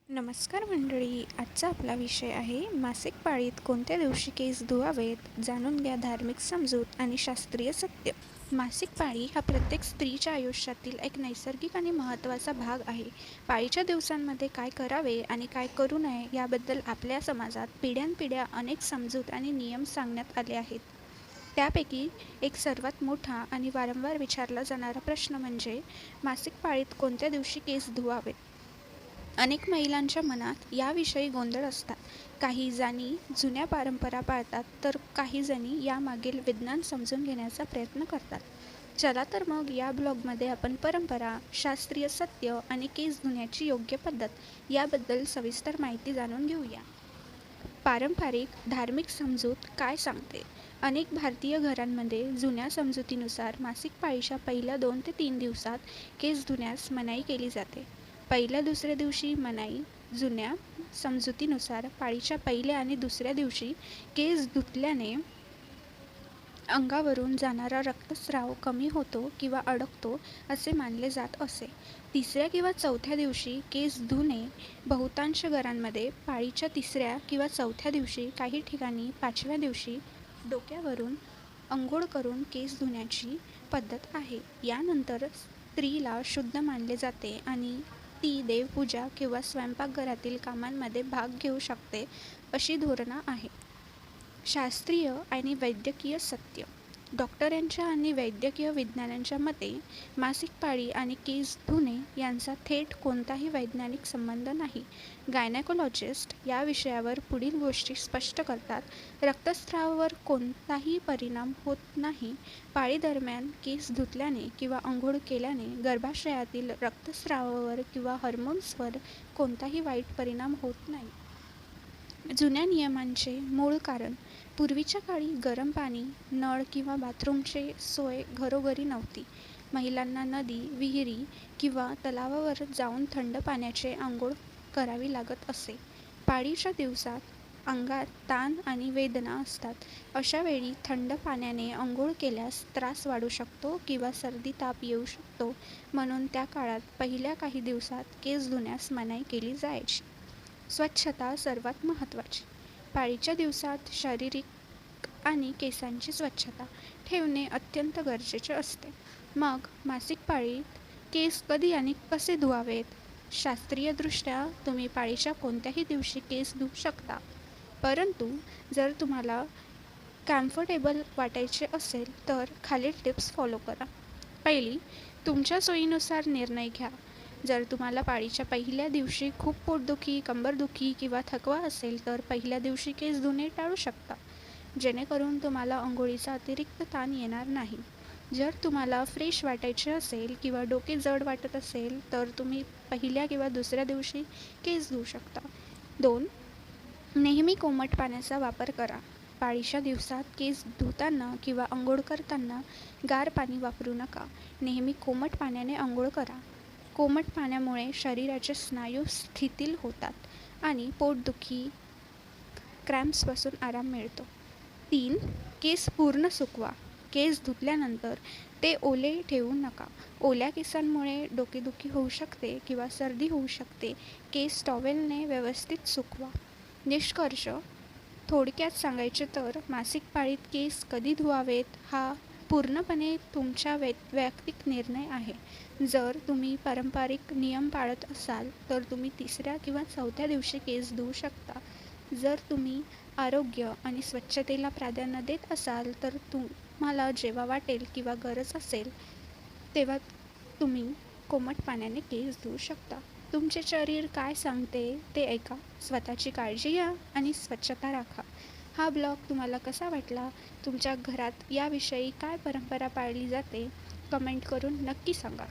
नमस्कार मंडळी, आजचा आपला विषय आहे मासिक पाळीत कोणत्या दिवशी केस धुवावेत. जाणून घ्या धार्मिक समजूत आणि शास्त्रीय सत्य. मासिक पाळी हा प्रत्येक स्त्रीच्या आयुष्यातील एक नैसर्गिक आणि महत्त्वाचा भाग आहे. पाळीच्या दिवसांमध्ये काय करावे आणि काय करू नये याबद्दल आपल्या समाजात पिढ्यानपिढ्या अनेक समजूत आणि नियम सांगण्यात आले आहेत. त्यापैकी एक सर्वात मोठा आणि वारंवार विचारला जाणारा प्रश्न म्हणजे मासिक पाळीत कोणत्या दिवशी केस धुवावेत. अनेक महिलांच्या मनात याविषयी गोंधळ असतात. काही जणी जुन्या परंपरा पाळतात, तर काही जणी यामागील विज्ञान समजून घेण्याचा प्रयत्न करतात. चला तर मग या ब्लॉगमध्ये आपण परंपरा, शास्त्रीय सत्य आणि केस धुण्याची योग्य पद्धत याबद्दल सविस्तर माहिती जाणून घेऊया. पारंपरिक धार्मिक समजूत काय सांगते? अनेक भारतीय घरांमध्ये जुन्या समजुतीनुसार मासिक पाळीच्या पहिल्या 2 ते 3 दिवसात केस धुण्यास मनाई केली जाते. पहिल्या दुसऱ्या दिवशी मनाई. जुन्या समजुतीनुसार पाळीच्या पहिल्या आणि दुसऱ्या दिवशी केस धुतल्याने अंगावरून जाणारा रक्तस्राव कमी होतो किंवा अडकतो असे मानले जात असे. तिसऱ्या किंवा चौथ्या दिवशी केस धुणे. बहुतांश घरांमध्ये पाळीच्या तिसऱ्या किंवा चौथ्या दिवशी, काही ठिकाणी 5व्या दिवशी डोक्यावरून अंघोळ करून केस धुण्याची पद्धत आहे. यानंतर स्त्रीला शुद्ध मानले जाते आणि ती देवपूजा किंवा स्वयंपाकघरातील कामांमध्ये भाग घेऊ शकते अशी धोरणा आहे. शास्त्रीय आणि वैद्यकीय सत्य. डॉक्टरांच्या आणि वैद्यकीय विज्ञानांच्या मते मासिक पाळी आणि केस धुणे यांचा थेट कोणताही वैज्ञानिक संबंध नाही. गायनेकोलॉजिस्ट या विषयावर पुढील गोष्टी स्पष्ट करतात. रक्तस्रावावर कोणताही परिणाम होत नाही. पाळीदरम्यान केस धुतल्याने किंवा अंघोळ केल्याने गर्भाशयातील रक्तस्रावावर किंवा हार्मोन्सवर कोणताही वाईट परिणाम होत नाही. जुन्या नियमांचे मूळ कारण. पूर्वीच्या काळी गरम पाणी, नळ किंवा बाथरूमची सोय घरोघरी नव्हती. महिलांना नदी, विहिरी किंवा तलावावर जाऊन थंड पाण्याचे अंघोळ करावी लागत असे. पाळीच्या दिवसात अंगात ताण आणि वेदना असतात. अशा वेळी थंड पाण्याने अंघोळ केल्यास त्रास वाढू शकतो किंवा सर्दी ताप येऊ शकतो, म्हणून त्या काळात पहिल्या काही दिवसात केस धुण्यास मनाई केली जायची. स्वच्छता सर्वात महत्त्वाची. पाळीच्या दिवसात शारीरिक आणि केसांची स्वच्छता ठेवणे अत्यंत गरजेचे असते. मग मासिक पाळीत केस कधी आणि कसे धुवावेत? शास्त्रीयदृष्ट्या तुम्ही पाळीच्या कोणत्याही दिवशी केस धुवू शकता, परंतु जर तुम्हाला कम्फर्टेबल वाटायचे असेल तर खालील टिप्स फॉलो करा. पहिली, तुमच्या सोयीनुसार निर्णय घ्या. जर तुम्हाला पाळीच्या पहिल्या दिवशी खूप पोटदुखी, कंबरदुखी किंवा थकवा असेल तर पहिल्या दिवशी केस धुणे टाळू शकता, जेणेकरून तुम्हाला अंघोळीचा अतिरिक्त ताण येणार नाही. जर तुम्हाला फ्रेश वाटायचे असेल किंवा डोके जड वाटत असेल तर तुम्ही पहिल्या किंवा दुसऱ्या दिवशी केस धुवू शकता. 2. नेहमी कोमट पाण्याचा वापर करा. पाळीच्या दिवसात केस धुताना किंवा अंघोळ करताना गार पाणी वापरू नका. नेहमी कोमट पाण्याने अंघोळ करा. कोमट पाण्यामुळे शरीराचे स्नायू शिथिल होतात आणि पोटदुखी, क्रॅम्प्सपासून आराम मिळतो. 3. केस पूर्ण सुकवा. केस धुतल्यानंतर ते ओले ठेवू नका. ओल्या केसांमुळे डोकेदुखी होऊ शकते किंवा सर्दी होऊ शकते. केस टॉवेलने व्यवस्थित सुकवा. निष्कर्ष. थोडक्यात सांगायचे तर मासिक पाळीत केस कधी धुवावेत हा पूर्णपणे तुमचा वैयक्तिक निर्णय आहे. जर तुम्ही पारंपरिक नियम पाळत असाल तर तुम्ही तिसऱ्या किंवा चौथ्या दिवशी केस धुवू शकता. जर तुम्ही आरोग्य आणि स्वच्छतेला प्राधान्य देत असाल तर तुम्हाला जेव्हा वाटेल किंवा गरज असेल तेव्हा तुम्ही कोमट पाण्याने केस धुवू शकता. तुमचे शरीर काय सांगते ते ऐका, स्वतःची काळजी घ्या आणि स्वच्छता राखा. हा ब्लॉग तुम्हाला कसा वाटला? तुमच्या घरात याविषयी काय परंपरा पाळली जाते? कमेंट करून नक्की सांगा.